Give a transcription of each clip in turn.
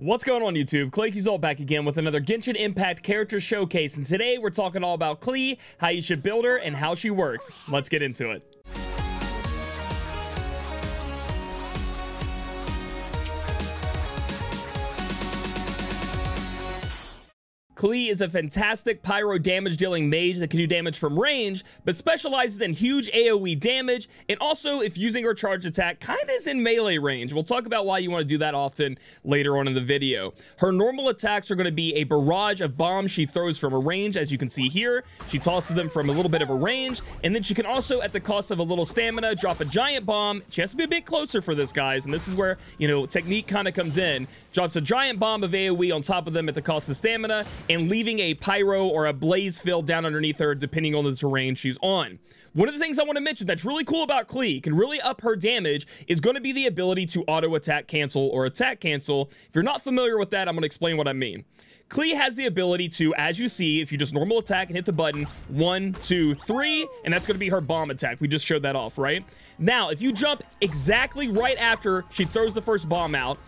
What's going on, YouTube? Claic all back again with another Genshin Impact character showcase, and today we're talking all about Klee, how you should build her, and how she works. Let's get into it. Klee is a fantastic pyro damage dealing mage that can do damage from range, but specializes in huge AoE damage, and also if using her charge attack kind of is in melee range. We'll talk about why you want to do that often later on in the video. Her normal attacks are going to be a barrage of bombs she throws from a range, as you can see here. She tosses them from a little bit of a range, and then she can also, at the cost of a little stamina, drop a giant bomb. She has to be a bit closer for this, guys, and this is where, you know, technique kind of comes in. Drops a giant bomb of AoE on top of them at the cost of stamina, and leaving a pyro or a blaze field down underneath her depending on the terrain she's on. One of the things I want to mention that's really cool about Klee, can really up her damage, is going to be the ability to auto attack cancel or attack cancel. If you're not familiar with that, I'm going to explain what I mean. Klee has the ability to, as you see, if you just normal attack and hit the button, 1, 2, 3, and that's going to be her bomb attack. We just showed that off, right? Now, if you jump exactly right after she throws the first bomb out,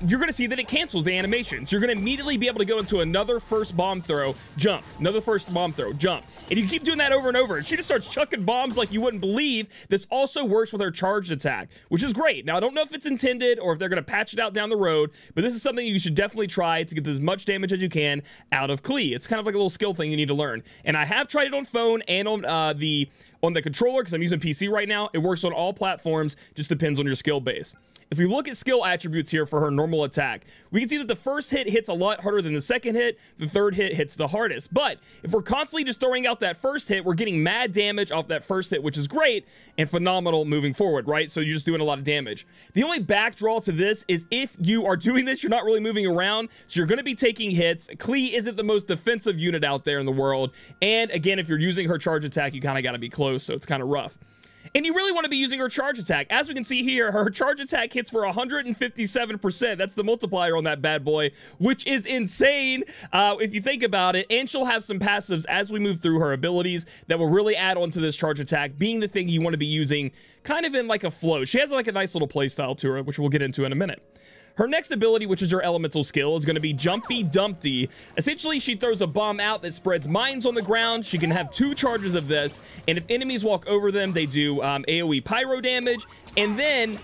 you're going to see that it cancels the animation. So you're going to immediately be able to go into another first bomb throw, jump, another first bomb throw, jump. And you keep doing that over and over. And she just starts chucking bombs like you wouldn't believe. This also works with her charged attack, which is great. Now, I don't know if it's intended or if they're going to patch it out down the road, but this is something you should definitely try to get as much damage as you can out of Klee. It's kind of like a little skill thing you need to learn. And I have tried it on phone and on the controller because I'm using PC right now. It works on all platforms, just depends on your skill base. If we look at skill attributes here for her normal attack, we can see that the first hit hits a lot harder than the second hit. The third hit hits the hardest. But if we're constantly just throwing out that first hit, we're getting mad damage off that first hit, which is great and phenomenal moving forward, right? So you're just doing a lot of damage. The only backdraw to this is if you are doing this, you're not really moving around, so you're going to be taking hits. Klee isn't the most defensive unit out there in the world. And again, if you're using her charge attack, you kind of got to be close, so it's kind of rough. And you really want to be using her charge attack. As we can see here, her charge attack hits for 157%. That's the multiplier on that bad boy, which is insane if you think about it. And she'll have some passives as we move through her abilities that will really add on to this charge attack, being the thing you want to be using kind of in like a flow. She has like a nice little play style to her, which we'll get into in a minute. Her next ability, which is her elemental skill, is going to be Jumpy Dumpty. Essentially, she throws a bomb out that spreads mines on the ground. She can have 2 charges of this, and if enemies walk over them, they do AoE pyro damage, and then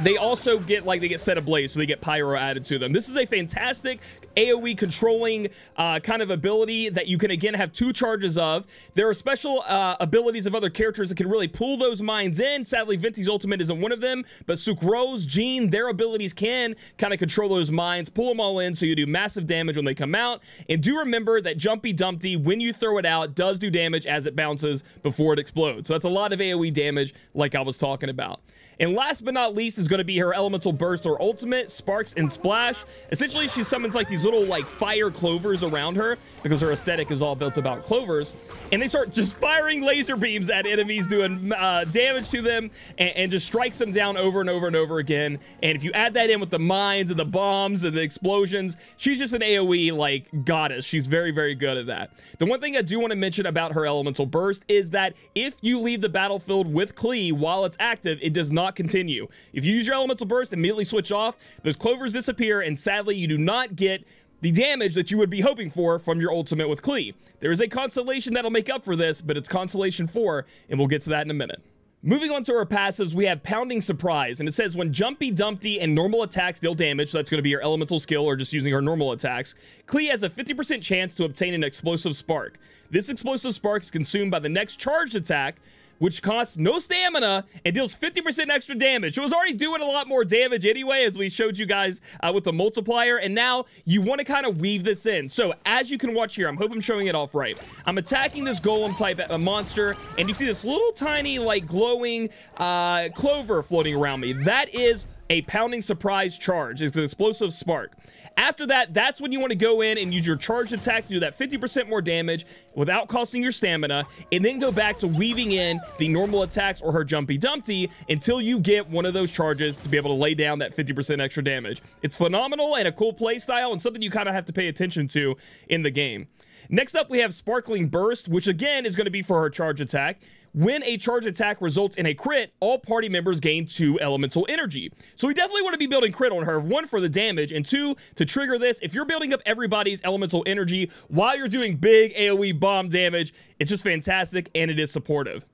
they also get, like, they get set ablaze, so they get pyro added to them. This is a fantastic AoE controlling kind of ability that you can, again, have 2 charges of. There are special abilities of other characters that can really pull those mines in. Sadly, Venti's ultimate isn't one of them, but Sucrose, Jean, their abilities can kind of control those mines, pull them all in, so you do massive damage when they come out. And do remember that Jumpy Dumpty, when you throw it out, does do damage as it bounces before it explodes. So that's a lot of AoE damage, like I was talking about. And last but not least is going to be her elemental burst or ultimate, Sparks and Splash. Essentially, she summons like these little like fire clovers around her because her aesthetic is all built about clovers, and they start just firing laser beams at enemies, doing damage to them, and just strikes them down over and over and over again. And if you add that in with the mines and the bombs and the explosions, she's just an AoE like goddess. She's very, very good at that. The one thing I do want to mention about her elemental burst is that if you leave the battlefield with Klee while it's active, it does not continue. If you use your elemental burst, immediately switch off, those clovers disappear, and sadly you do not get the damage that you would be hoping for from your ultimate with Klee. There is a Constellation that'll make up for this, but it's Constellation 4, and we'll get to that in a minute. Moving on to our passives, we have Pounding Surprise, and it says when Jumpy Dumpty and normal attacks deal damage, so that's going to be your elemental skill or just using her normal attacks, Klee has a 50% chance to obtain an explosive spark. This explosive spark is consumed by the next charged attack, which costs no stamina and deals 50% extra damage. It was already doing a lot more damage anyway, as we showed you guys with the multiplier, and now you want to kind of weave this in. So as you can watch here, I hope I'm showing it off right. I'm attacking this golem type monster, and you see this little tiny like glowing clover floating around me. That is a Pounding Surprise charge. It's an explosive spark. After that, that's when you want to go in and use your charged attack to do that 50% more damage without costing your stamina, and then go back to weaving in the normal attacks or her Jumpy Dumpty until you get one of those charges to be able to lay down that 50% extra damage. It's phenomenal and a cool play style and something you kind of have to pay attention to in the game. Next up, we have Sparkling Burst, which again is going to be for her charge attack. When a charge attack results in a crit, all party members gain 2 elemental energy. So we definitely want to be building crit on her, 1 for the damage, and 2 to trigger this. If you're building up everybody's elemental energy while you're doing big AoE bomb damage, it's just fantastic, and it is supportive.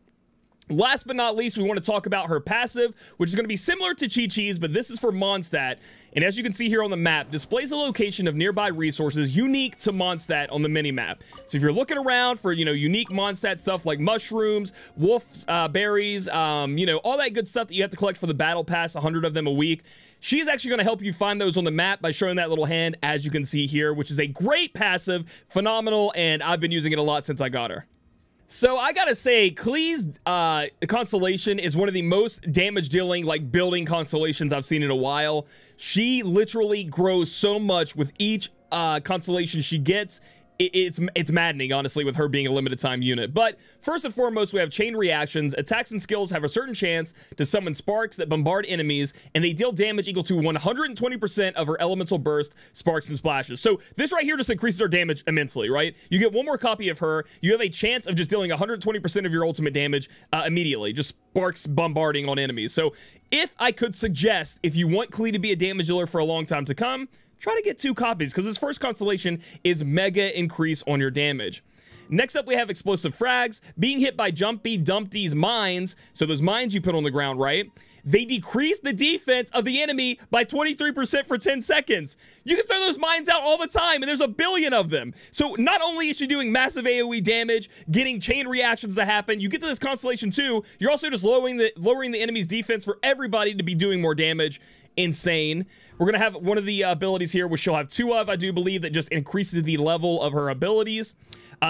Last but not least, we want to talk about her passive, which is going to be similar to Chi-Chi's, but this is for Mondstadt. And as you can see here on the map, displays the location of nearby resources unique to Mondstadt on the mini-map. So if you're looking around for, you know, unique Mondstadt stuff like mushrooms, wolf's berries, you know, all that good stuff that you have to collect for the battle pass, 100 of them a week, she's actually going to help you find those on the map by showing that little hand, as you can see here, which is a great passive, phenomenal, and I've been using it a lot since I got her. So I gotta say, Klee's Constellation is one of the most damage dealing, like, building constellations I've seen in a while. She literally grows so much with each constellation she gets. It's maddening, honestly, with her being a limited time unit. But first and foremost, we have chain reactions. Attacks and skills have a certain chance to summon sparks that bombard enemies, and they deal damage equal to 120% of her elemental burst, sparks, and splashes. So this right here just increases her damage immensely, right? You get 1 more copy of her. You have a chance of just dealing 120% of your ultimate damage immediately, just sparks bombarding on enemies. So if I could suggest, if you want Klee to be a damage dealer for a long time to come, try to get 2 copies, because this first constellation is mega increase on your damage. Next up, we have explosive frags. Being hit by Jumpy Dumpty's mines, so those mines you put on the ground, right? They decrease the defense of the enemy by 23% for 10 seconds. You can throw those mines out all the time, and there's a billion of them. So not only is she doing massive AoE damage, getting chain reactions to happen, you get to this constellation too, you're also just lowering the enemy's defense for everybody to be doing more damage. Insane. We're going to have one of the abilities here, which she'll have 2 of, I do believe, that just increases the level of her abilities.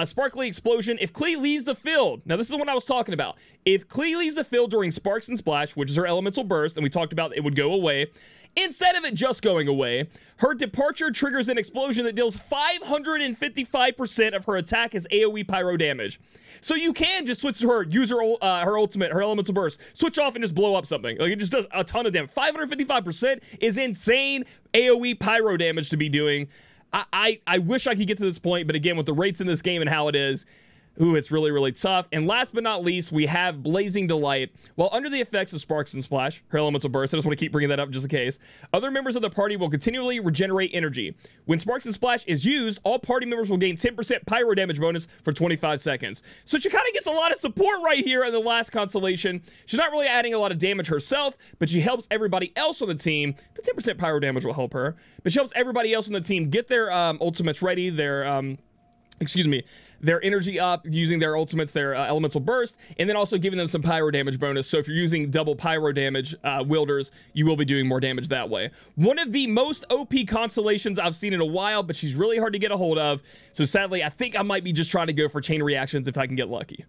Sparkly Explosion. If Klee leaves the field, now this is what I was talking about. If Klee leaves the field during Sparks and Splash, which is her elemental burst, and we talked about it would go away, instead of it just going away, her departure triggers an explosion that deals 555% of her attack as AoE pyro damage. So you can just switch to her, use her ultimate, her elemental burst, switch off and just blow up something. Like, it just does a ton of damage. 555% is insane AoE pyro damage to be doing. I wish I could get to this point, but again, with the rates in this game and how it is, ooh, it's really, really tough. And last but not least, we have Blazing Delight. While under the effects of Sparks and Splash, her elemental burst, I just want to keep bringing that up just in case, other members of the party will continually regenerate energy. When Sparks and Splash is used, all party members will gain 10% pyro damage bonus for 25 seconds. So she kind of gets a lot of support right here in the last constellation. She's not really adding a lot of damage herself, but she helps everybody else on the team. The 10% pyro damage will help her, but she helps everybody else on the team get their ultimates ready, their their energy up using their ultimates, their elemental burst, and then also giving them some pyro damage bonus. So if you're using double pyro damage wielders, you will be doing more damage that way. One of the most OP constellations I've seen in a while, but she's really hard to get a hold of. So sadly, I think I might be just trying to go for chain reactions if I can get lucky.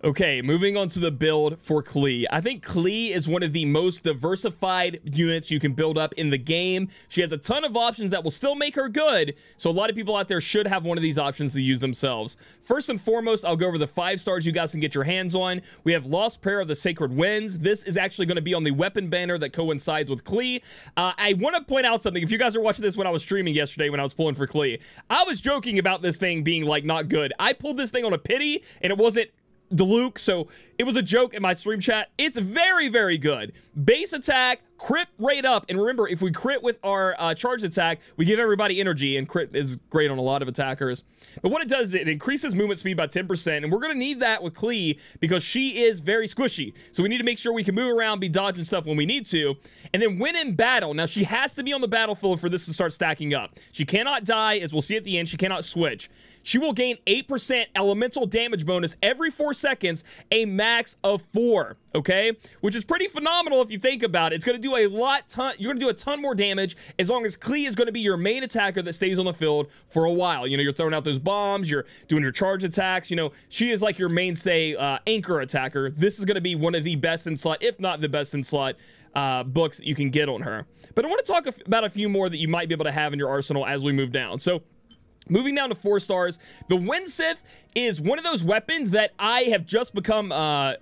Okay, moving on to the build for Klee. I think Klee is one of the most diversified units you can build up in the game. She has a ton of options that will still make her good, so a lot of people out there should have one of these options to use themselves. First and foremost, I'll go over the 5 stars you guys can get your hands on. We have Lost Prayer of the Sacred Winds. This is actually going to be on the weapon banner that coincides with Klee. I want to point out something. If you guys are watching this when I was streaming yesterday when I was pulling for Klee, I was joking about this thing being, like, not good. I pulled this thing on a pity, and it wasn't Deluxe, so it was a joke in my stream chat. It's very, very good. Base attack, crit rate up, and remember, if we crit with our charged attack, we give everybody energy, and crit is great on a lot of attackers. But what it does is it increases movement speed by 10%, and we're going to need that with Klee because she is very squishy. So we need to make sure we can move around, be dodging stuff when we need to. And then when in battle, now she has to be on the battlefield for this to start stacking up. She cannot die, as we'll see at the end. She cannot switch. She will gain 8% elemental damage bonus every 4 seconds, a max of 4, okay? Which is pretty phenomenal if you think about it. It's going to do a you're going to do a ton more damage as long as Klee is going to be your main attacker that stays on the field for a while. You know, you're throwing out those bombs, you're doing your charge attacks, you know, she is like your mainstay anchor attacker. This is going to be one of the best in slot, if not the best in slot, books that you can get on her. But I want to talk about a few more that you might be able to have in your arsenal as we move down. So moving down to 4 stars, the Wind Sith is one of those weapons that I have just become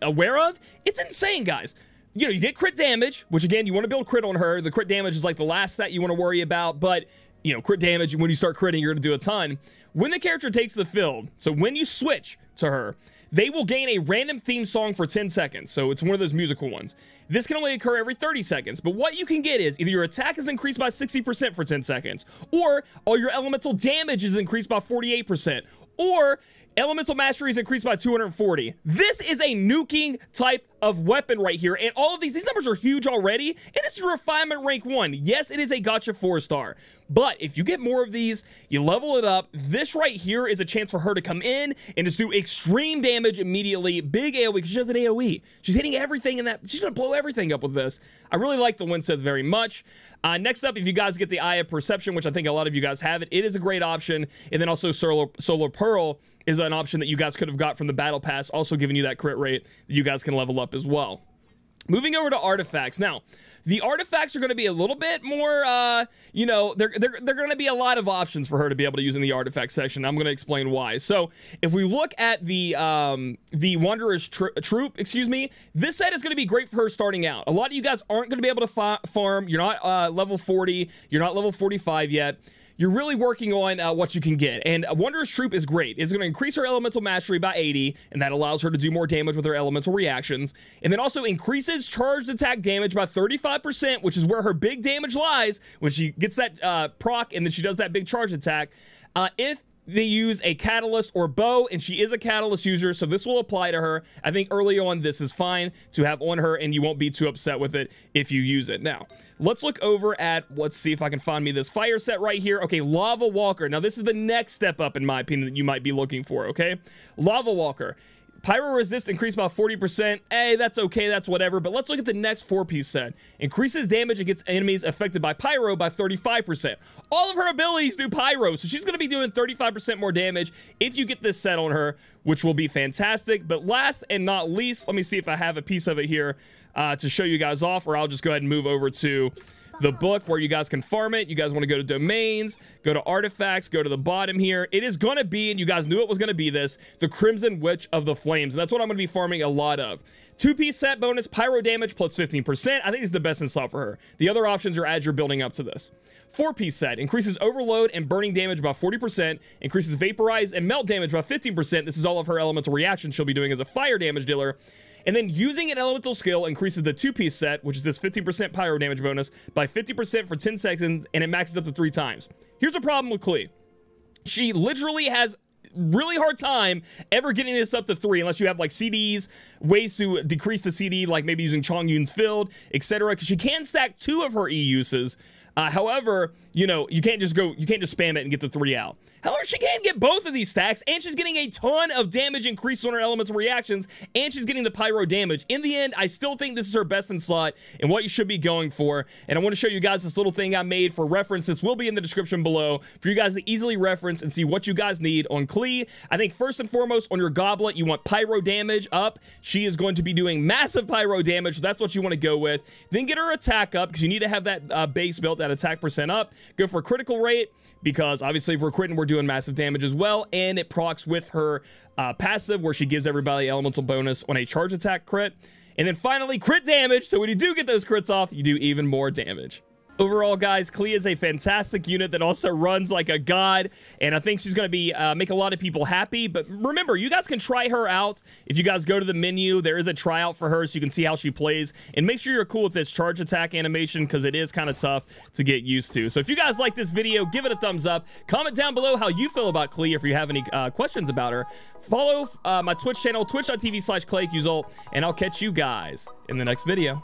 aware of. It's insane, guys. You know, you get crit damage, which again, you want to build crit on her. The crit damage is like the last stat you want to worry about, but you know, crit damage, when you start critting, you're going to do a ton. When the character takes the field, so when you switch to her, they will gain a random theme song for 10 seconds. So it's one of those musical ones. This can only occur every 30 seconds, but what you can get is either your attack is increased by 60% for 10 seconds, or all your elemental damage is increased by 48%, or elemental mastery is increased by 240. This is a nuking type of weapon right here, and all of these numbers are huge already, and it's a refinement rank 1. Yes, it is a gotcha 4-star, but if you get more of these, you level it up. This right here is a chance for her to come in and just do extreme damage immediately. Big AoE, because she has an AoE. She's hitting everything in that. She's gonna blow everything up with this. I really like the Wind Sith very much. Next up, if you guys get the Eye of Perception, which I think a lot of you guys have it, it is a great option. And then also Solar Pearl is an option that you guys could have got from the Battle Pass, also giving you that crit rate that you guys can level up as well. Moving over to artifacts. Now, the artifacts are going to be a little bit more, you know, they're going to be a lot of options for her to be able to use in the artifact section. I'm going to explain why. So, if we look at the Wanderer's Troop, excuse me, this set is going to be great for her starting out. A lot of you guys aren't going to be able to farm. You're not level 40. You're not level 45 yet. You're really working on what you can get. And Wanderer's Troop is great. It's going to increase her elemental mastery by 80, and that allows her to do more damage with her elemental reactions. And then also increases charged attack damage by 35%, which is where her big damage lies when she gets that proc and then she does that big charge attack. If they use a catalyst or bow, and she is a catalyst user, so this will apply to her. I think early on this is fine to have on her, and you won't be too upset with it if you use it. Now, let's look over at, let's see if I can find me this fire set right here. Okay, Lava Walker. Now, this is the next step up, in my opinion, that you might be looking for, okay? Lava Walker. Pyro resist increased by 40%. Hey, that's okay, that's whatever. But let's look at the next 4-piece set. Increases damage against enemies affected by Pyro by 35%. All of her abilities do Pyro, so she's going to be doing 35% more damage if you get this set on her, which will be fantastic. But last and not least, let me see if I have a piece of it here to show you guys off, or I'll just go ahead and move over to the book where you guys can farm it. You guys want to go to domains, go to artifacts, go to the bottom here. It is going to be, and you guys knew it was going to be this, the Crimson Witch of the Flames. And that's what I'm going to be farming a lot of. 2-piece set bonus, pyro damage plus 15%. I think it's the best in slot for her. The other options are as you're building up to this. 4-piece set increases overload and burning damage by 40%, increases vaporize and melt damage by 15%. This is all of her elemental reactions she'll be doing as a fire damage dealer. And then using an elemental skill increases the 2-piece set, which is this 15% pyro damage bonus, by 50% for 10 seconds, and it maxes up to 3 times. Here's the problem with Klee. She literally has really hard time ever getting this up to 3 unless you have like CDs, ways to decrease the CD, like maybe using Chongyun's Field, etc. Because she can stack 2 of her E uses. However, you know, you can't just spam it and get the 3 out. However, she can get both of these stacks, and she's getting a ton of damage increase on her elemental reactions, and she's getting the pyro damage. In the end, I still think this is her best in slot and what you should be going for. And I want to show you guys this little thing I made for reference. This will be in the description below for you guys to easily reference and see what you guys need on Klee. I think first and foremost, on your goblet, you want pyro damage up. She is going to be doing massive pyro damage, so that's what you want to go with. Then get her attack up, because you need to have that base built, that attack percent up. Go for critical rate, because obviously if we're critting, we're doing massive damage as well, and it procs with her passive, where she gives everybody elemental bonus on a charge attack crit. And then finally, crit damage, so when you do get those crits off, you do even more damage. Overall, guys, Klee is a fantastic unit that also runs like a god, and I think she's going to be make a lot of people happy. But remember, you guys can try her out. If you guys go to the menu, there is a tryout for her so you can see how she plays, and make sure you're cool with this charge attack animation, because it is kind of tough to get used to. So if you guys like this video, give it a thumbs up. Comment down below how you feel about Klee, if you have any questions about her. Follow my Twitch channel, twitch.tv/ClaicUsult, and I'll catch you guys in the next video.